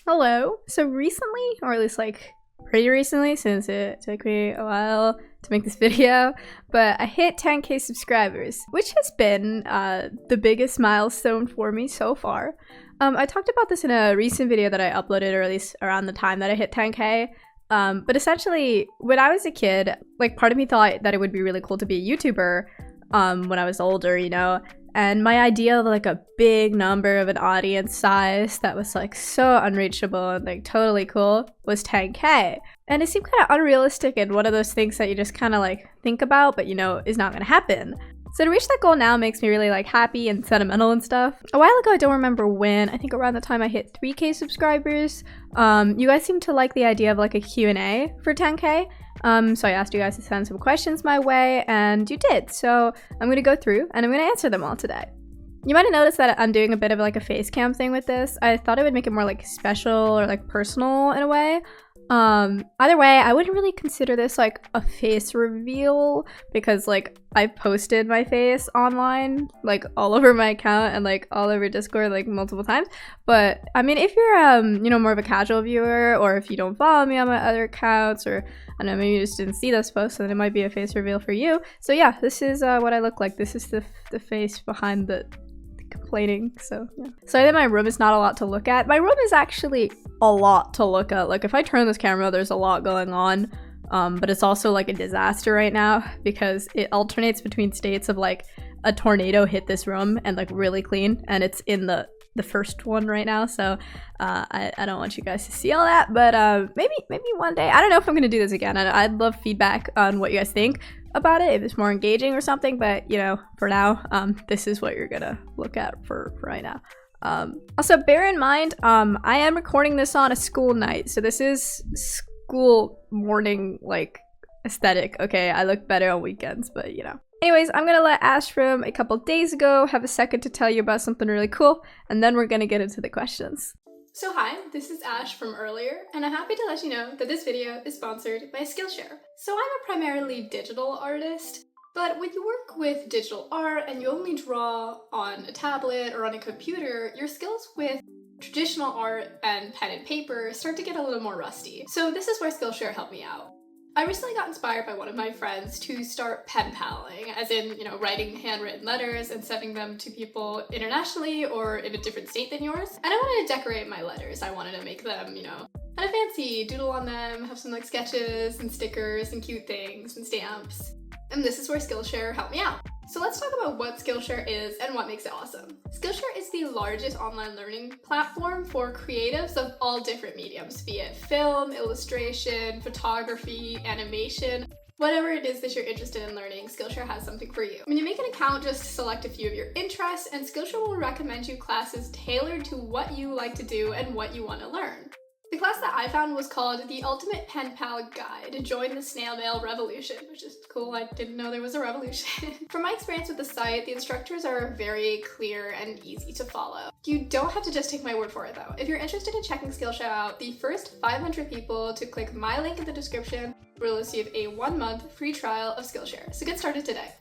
Hello. So recently, or at least like pretty recently, since it took me a while to make this video, but I hit 10k subscribers, which has been the biggest milestone for me so far. I talked about this in a recent video that I uploaded, or at least around the time that I hit 10k. But essentially, when I was a kid, like part of me thought that it would be really cool to be a YouTuber when I was older, you know? And my idea of like a big number of an audience size that was like so unreachable and like totally cool was 10k. And it seemed kind of unrealistic and one of those things that you just kind of like think about, but you know, is not gonna happen. So to reach that goal now makes me really like happy and sentimental and stuff. A while ago, I don't remember when, I think around the time I hit 3k subscribers, you guys seemed to like the idea of like a Q&A for 10k. So I asked you guys to send some questions my way, and you did. So I'm gonna go through and I'm gonna answer them all today. You might have noticed that I'm doing a bit of like a face cam thing with this. I thought it would make it more like special or like personal in a way. Either way, I wouldn't really consider this like a face reveal because like I posted my face online like all over my account and like all over Discord like multiple times. But I mean, if you're you know, more of a casual viewer, or if you don't follow me on my other accounts, or I don't know, maybe you just didn't see this post, then it might be a face reveal for you. So yeah, this is what I look like. This is the face behind the complaining. So yeah. So I think my room is not a lot to look at. My room is actually a lot to look at. Like if I turn this camera, there's a lot going on. But it's also like a disaster right now because it alternates between states of like a tornado hit this room and like really clean, and it's in the first one right now. So I don't want you guys to see all that, but maybe one day. I don't know if I'm gonna do this again. I'd love feedback on what you guys think about it, if it's more engaging or something, but you know, for now, this is what you're gonna look at for right now. Also bear in mind, I am recording this on a school night, so this is school morning like aesthetic. Okay, I look better on weekends, but you know. Anyways, I'm gonna let Ash from a couple days ago have a second to tell you about something really cool, and then we're gonna get into the questions. So hi, this is Ash from earlier, and I'm happy to let you know that this video is sponsored by Skillshare. So I'm a primarily digital artist, but when you work with digital art and you only draw on a tablet or on a computer, your skills with traditional art and pen and paper start to get a little more rusty. So this is where Skillshare helped me out. I recently got inspired by one of my friends to start pen paling, as in, you know, writing handwritten letters and sending them to people internationally or in a different state than yours. And I wanted to decorate my letters. I wanted to make them, you know, kind of fancy, doodle on them, have some like sketches and stickers and cute things and stamps. And this is where Skillshare helped me out. So let's talk about what Skillshare is and what makes it awesome. Skillshare is the largest online learning platform for creatives of all different mediums, be it film, illustration, photography, animation. Whatever it is that you're interested in learning, Skillshare has something for you. When you make an account, just select a few of your interests, and Skillshare will recommend you classes tailored to what you like to do and what you want to learn. The class that I found was called The Ultimate Pen Pal Guide. Join the snail mail revolution, which is cool. I didn't know there was a revolution. From my experience with the site, the instructors are very clear and easy to follow. You don't have to just take my word for it though. If you're interested in checking Skillshare out, the first 500 people to click my link in the description will receive a 1-month free trial of Skillshare. So get started today.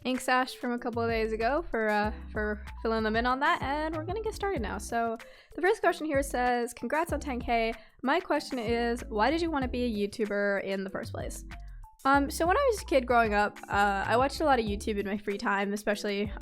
Thanks, Ash, from a couple of days ago for filling them in on that, and we're gonna get started now. So the first question here says, congrats on 10k. My question is, why did you want to be a YouTuber in the first place? So when I was a kid growing up, I watched a lot of YouTube in my free time, especially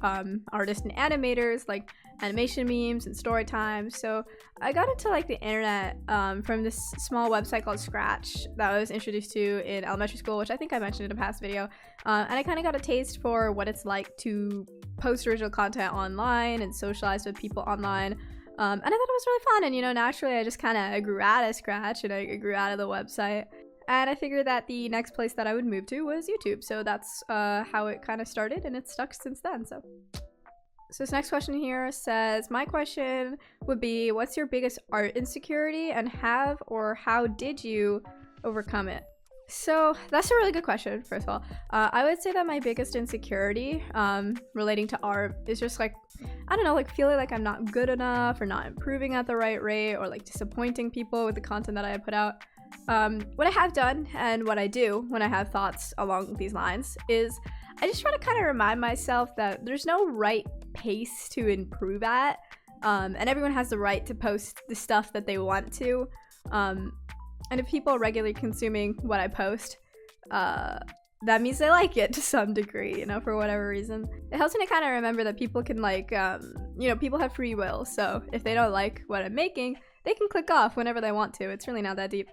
artists and animators, like animation memes and story times. So I got into like the internet from this small website called Scratch that I was introduced to in elementary school, which I think I mentioned in a past video. And I kind of got a taste for what it's like to post original content online and socialize with people online. And I thought it was really fun. And you know, naturally I just kind of grew out of Scratch and I grew out of the website. And I figured that the next place that I would move to was YouTube. So that's how it kind of started, and it's stuck since then. So this next question here says, my question would be, what's your biggest art insecurity, and how did you overcome it? So that's a really good question, first of all. I would say that my biggest insecurity relating to art is just like, I don't know, like feeling like I'm not good enough or not improving at the right rate, or like disappointing people with the content that I put out. What I have done and what I do when I have thoughts along these lines is I just try to kind of remind myself that there's no right pace to improve at. and everyone has the right to post the stuff that they want to. And if people are regularly consuming what I post, that means they like it to some degree, you know, for whatever reason. It helps me to kind of remember that people can like, you know, people have free will. So if they don't like what I'm making, they can click off whenever they want to. It's really not that deep.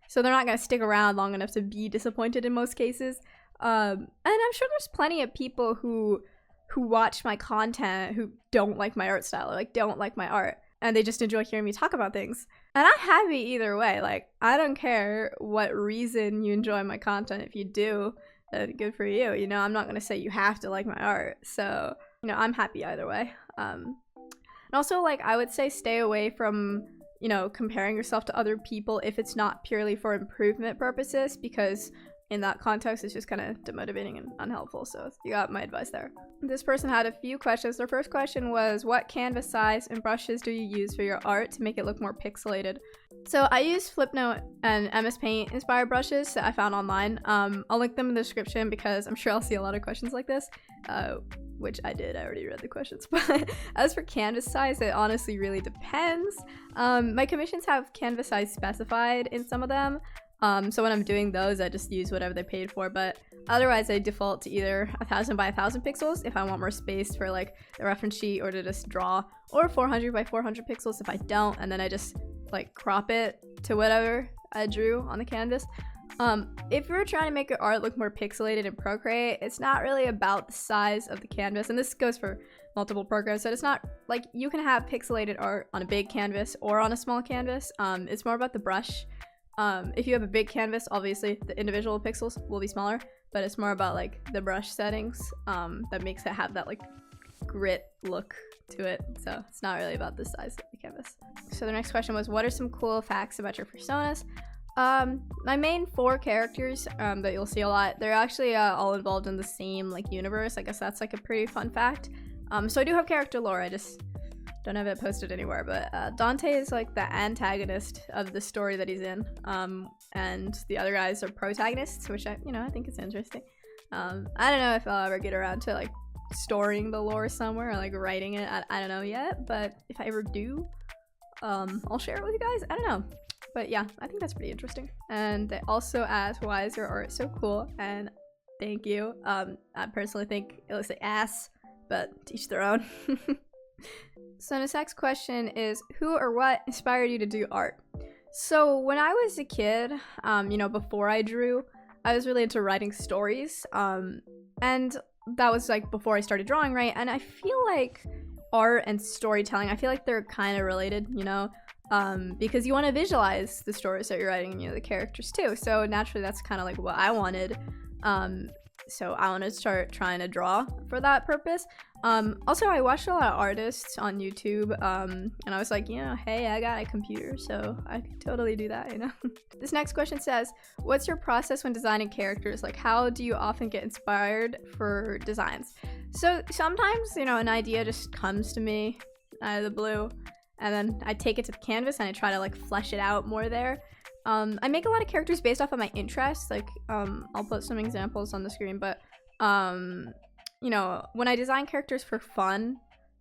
So they're not going to stick around long enough to be disappointed in most cases. And I'm sure there's plenty of people who watch my content who don't like my art style, or like don't like my art, and they just enjoy hearing me talk about things. And I'm happy either way. Like, I don't care what reason you enjoy my content. If you do, then good for you. You know, I'm not going to say you have to like my art. So, you know, I'm happy either way. And also, like, I would say stay away from, you know, comparing yourself to other people if it's not purely for improvement purposes, because in that context, it's just kind of demotivating and unhelpful. So you got my advice there. This person had a few questions. Their first question was, what canvas size and brushes do you use for your art to make it look more pixelated? So I use Flipnote and MS Paint inspired brushes that I found online. I'll link them in the description because I'm sure I'll see a lot of questions like this, which I did. I already read the questions. But as for canvas size, it honestly really depends. My commissions have canvas size specified in some of them. So when I'm doing those, I just use whatever they paid for, but otherwise I default to either 1000 by 1000 pixels if I want more space for like the reference sheet or to just draw, or 400 by 400 pixels if I don't, and then I just like crop it to whatever I drew on the canvas. If you're trying to make your art look more pixelated in Procreate, it's not really about the size of the canvas, and this goes for multiple programs, so it's not like you can have pixelated art on a big canvas or on a small canvas. It's more about the brush. If you have a big canvas, obviously the individual pixels will be smaller, but it's more about like the brush settings that makes it have that like grit look to it. So it's not really about the size of the canvas. So the next question was, what are some cool facts about your personas? My main 4 characters that you'll see a lot, they're actually all involved in the same like universe. I guess that's like a pretty fun fact. So I do have character lore, I just don't have it posted anywhere, but Dante is like the antagonist of the story that he's in, and the other guys are protagonists, which I think is interesting. I don't know if I'll ever get around to like storing the lore somewhere or like writing it. I don't know yet, but if I ever do, I'll share it with you guys. I don't know, but yeah, I think that's pretty interesting. And they also asked, why is your art so cool? And thank you. I personally think it looks like ass, but to each their own. So this next question is, who or what inspired you to do art? So when I was a kid, before I drew, I was really into writing stories, and that was like before I started drawing, right? And I feel like art and storytelling, I feel like they're kind of related, you know, because you want to visualize the stories that you're writing and, you know, the characters too. So naturally that's kind of like what I wanted. So I want to start trying to draw for that purpose. Also, I watched a lot of artists on YouTube, and I was like, you know, hey, I got a computer, so I could totally do that, you know? This next question says, what's your process when designing characters? Like, how do you often get inspired for designs? So sometimes, you know, an idea just comes to me out of the blue, and then I take it to the canvas and I try to like flesh it out more there. I make a lot of characters based off of my interests. Like, I'll put some examples on the screen, but, you know, when I design characters for fun,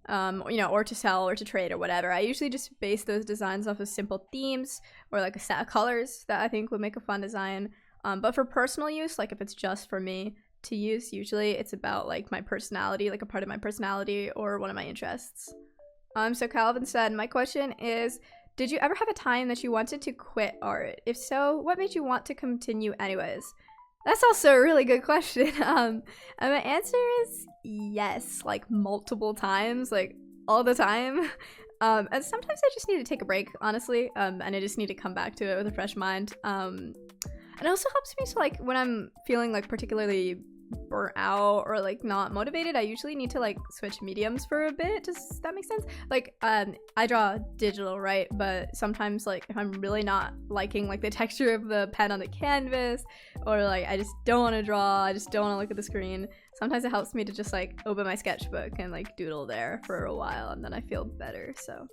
you know, or to sell or to trade or whatever, I usually just base those designs off of simple themes or like a set of colors that I think would make a fun design. But for personal use, like if it's just for me to use, usually it's about like my personality, like a part of my personality or one of my interests. So Calvin said, my question is, did you ever have a time that you wanted to quit art? If so, what made you want to continue anyways? That's also a really good question. And my answer is yes, like multiple times, like all the time. And sometimes I just need to take a break, honestly, and I just need to come back to it with a fresh mind. And it also helps me to like, when I'm feeling like particularly burnt out or like not motivated, I usually need to like switch mediums for a bit. Does that make sense? Like I draw digital, right? But sometimes like if I'm really not liking like the texture of the pen on the canvas, or like I just don't want to draw, I just don't want to look at the screen, sometimes it helps me to just like open my sketchbook and like doodle there for a while, and then I feel better. So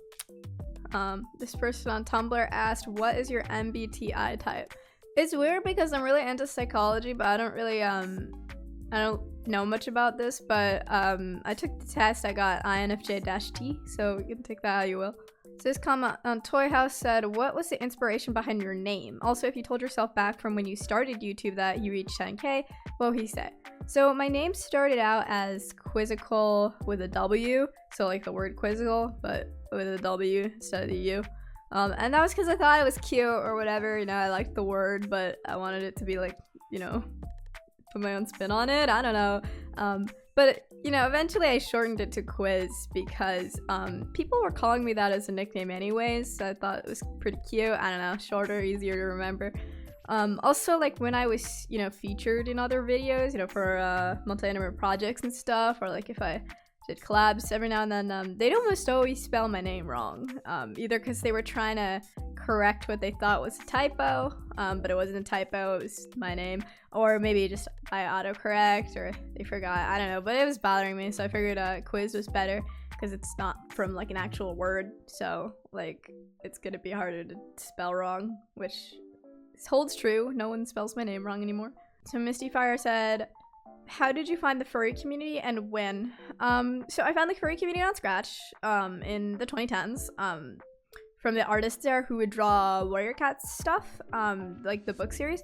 this person on Tumblr asked, what is your MBTI type? It's weird because I'm really into psychology, but I don't know much about this, but I took the test. I got INFJ-T, so you can take that how you will. So this comment on Toy House said, what was the inspiration behind your name? Also, if you told yourself back from when you started YouTube that you reached 10K, what would he say? So my name started out as Quizzical with a W, so like the word quizzical, but with a W instead of the U. And that was because I thought it was cute or whatever, you know, I liked the word, but I wanted it to be like, you know, put my own spin on it, I don't know. But, you know, eventually I shortened it to Quiz because people were calling me that as a nickname anyways, so I thought it was pretty cute. I don't know, shorter, easier to remember. Also, like, when I was, you know, featured in other videos, you know, for multi-animate projects and stuff, or like if I did collabs every now and then, they'd almost always spell my name wrong. Either because they were trying to correct what they thought was a typo, but it wasn't a typo, it was my name, or maybe just by autocorrect, or they forgot, I don't know, but it was bothering me, so I figured Quiz was better because it's not from like an actual word, so like it's gonna be harder to spell wrong, which holds true. No one spells my name wrong anymore. So Misty Fire said, how did you find the furry community and when? So I found the furry community on Scratch in the 2010s. From the artists there who would draw Warrior Cats stuff, like the book series,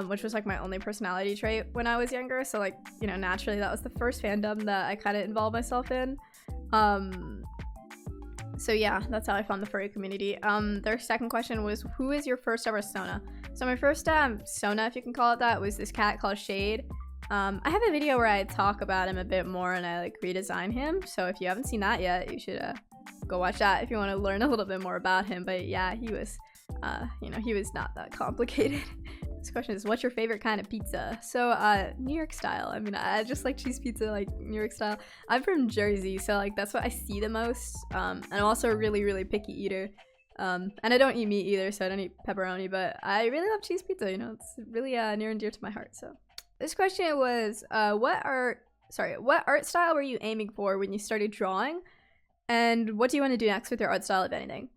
which was like my only personality trait when I was younger. So like, you know, naturally that was the first fandom that I kind of involved myself in. So yeah, that's how I found the furry community. Their second question was, who is your first ever Sona? So my first Sona, if you can call it that, was this cat called Shade. I have a video where I talk about him a bit more and I like redesign him. So if you haven't seen that yet, you should go watch that if you want to learn a little bit more about him. But yeah, he was, you know, he was not that complicated. This question is, what's your favorite kind of pizza? So New York style. I mean, I just like cheese pizza, like New York style. I'm from Jersey, so like that's what I see the most. And I'm also a really, really picky eater. And I don't eat meat either, so I don't eat pepperoni, but I really love cheese pizza, you know, it's really near and dear to my heart. So this question was, what art style were you aiming for when you started drawing? And what do you want to do next with your art style, if anything?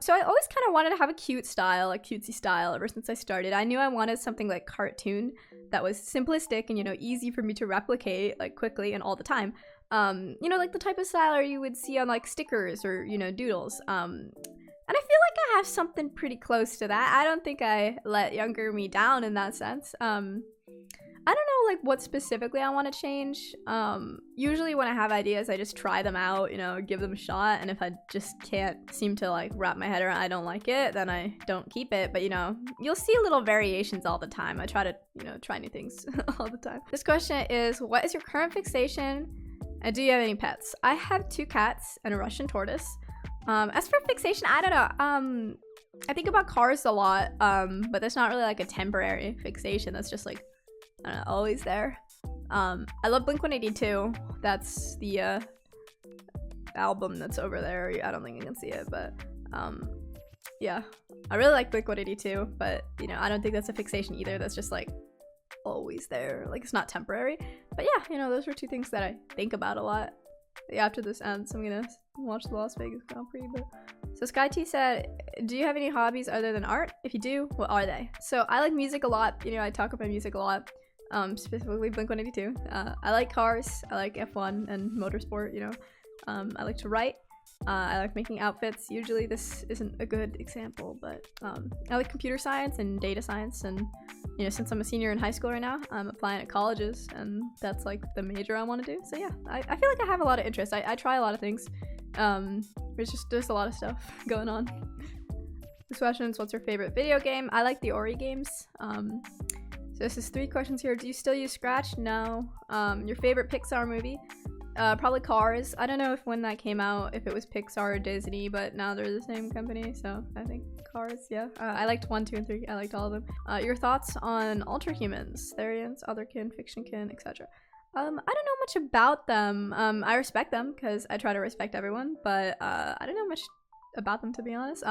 So I always kind of wanted to have a cute style, a cutesy style ever since I started. I knew I wanted something like cartoon that was simplistic and, you know, easy for me to replicate like quickly and all the time. You know, like the type of style you would see on like stickers or, you know, doodles. And I feel like I have something pretty close to that. I don't think I let younger me down in that sense. I don't know like what specifically I want to change. Usually when I have ideas, I just try them out, you know, give them a shot. And if I just can't seem to like wrap my head around, I don't like it, then I don't keep it. But you know, you'll see little variations all the time. I try to, you know, try new things all the time. This question is, what is your current fixation? And do you have any pets? I have 2 cats and a Russian tortoise. As for fixation, I don't know. I think about cars a lot, but that's not really like a temporary fixation. That's just like, I don't know, always there. I love Blink-182. That's the album that's over there. I don't think you can see it, but yeah. I really like Blink-182, but you know, I don't think that's a fixation either. That's just like always there. Like it's not temporary. But yeah, you know, those were 2 things that I think about a lot. Yeah, after this ends, I'm gonna watch the Las Vegas Grand Prix. But so Sky T said, do you have any hobbies other than art? If you do, what are they? So I like music a lot. You know, I talk about music a lot. Specifically Blink-182. I like cars. I like F1 and motorsport, you know. I like to write. I like making outfits. Usually this isn't a good example, but I like computer science and data science. And, you know, since I'm a senior in high school right now, I'm applying at colleges, and that's like the major I want to do. So yeah, I feel like I have a lot of interests. I try a lot of things. There's a lot of stuff going on. This question is, what's your favorite video game? I like the Ori games. So this is 3 questions here. Do you still use Scratch? No. Your favorite Pixar movie? Probably Cars. I don't know if when that came out, if it was Pixar or Disney, but now they're the same company, so I think Cars, yeah. I liked 1, 2, and 3. I liked all of them. Your thoughts on Ultrahumans, Therians, Otherkin, Fictionkin, etc. I don't know much about them. I respect them because I try to respect everyone, but I don't know much about them, to be honest.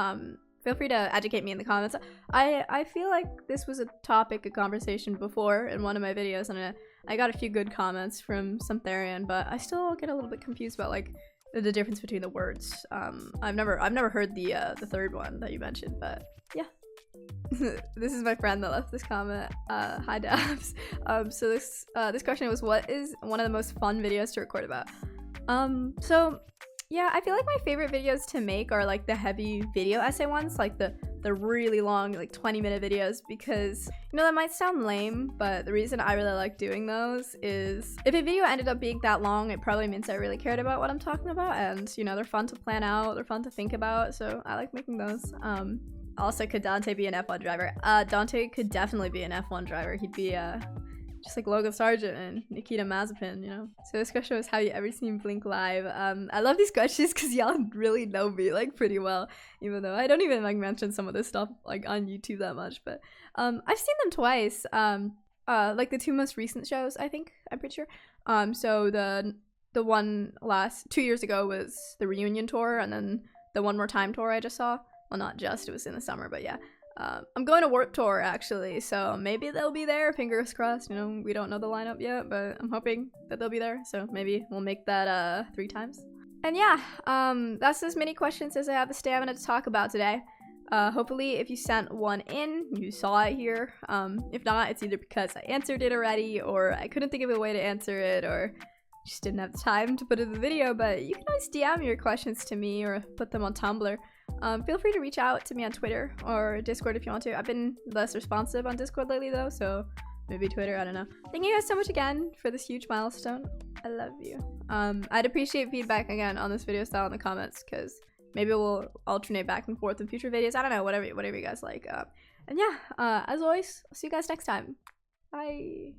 Feel free to educate me in the comments. I feel like this was a topic of conversation before in one of my videos, and I got a few good comments from some Therian, but I still get a little bit confused about like the difference between the words. I've never heard the third one that you mentioned, but yeah. This is my friend that left this comment. Hi Dabs. So this question was, what is one of the most fun videos to record about? So yeah, I feel like my favorite videos to make are like the heavy video essay ones, like the really long, like 20-minute videos, because you know that might sound lame, but the reason I really like doing those is if a video ended up being that long, it probably means I really cared about what I'm talking about, and you know, they're fun to plan out, they're fun to think about, so I like making those. Also, could Dante be an F1 driver? Dante could definitely be an F1 driver. He'd be just like Logan Sargent and Nikita Mazepin, you know? So this question was, have you ever seen Blink live? I love these questions because y'all really know me like pretty well, even though I don't even like mention some of this stuff like on YouTube that much, but I've seen them twice. Like the two most recent shows, I think, I'm pretty sure. So the one 2 years ago was the reunion tour, and then the One More Time tour I just saw. Well, not just, it was in the summer, but yeah. I'm going to Warped Tour, actually, so maybe they'll be there, fingers crossed, you know, we don't know the lineup yet, but I'm hoping that they'll be there, so maybe we'll make that 3 times. And yeah, that's as many questions as I have the stamina to talk about today. Hopefully, if you sent one in, you saw it here. If not, it's either because I answered it already, or I couldn't think of a way to answer it, or just didn't have time to put it in the video, but you can always DM your questions to me or put them on Tumblr. Feel free to reach out to me on Twitter or Discord if you want to. I've been less responsive on Discord lately though, so maybe Twitter, I don't know. Thank you guys so much again for this huge milestone. I love you. I'd appreciate feedback again on this video style in the comments, because maybe we'll alternate back and forth in future videos. I don't know, whatever you guys like. And yeah, as always, I'll see you guys next time. Bye.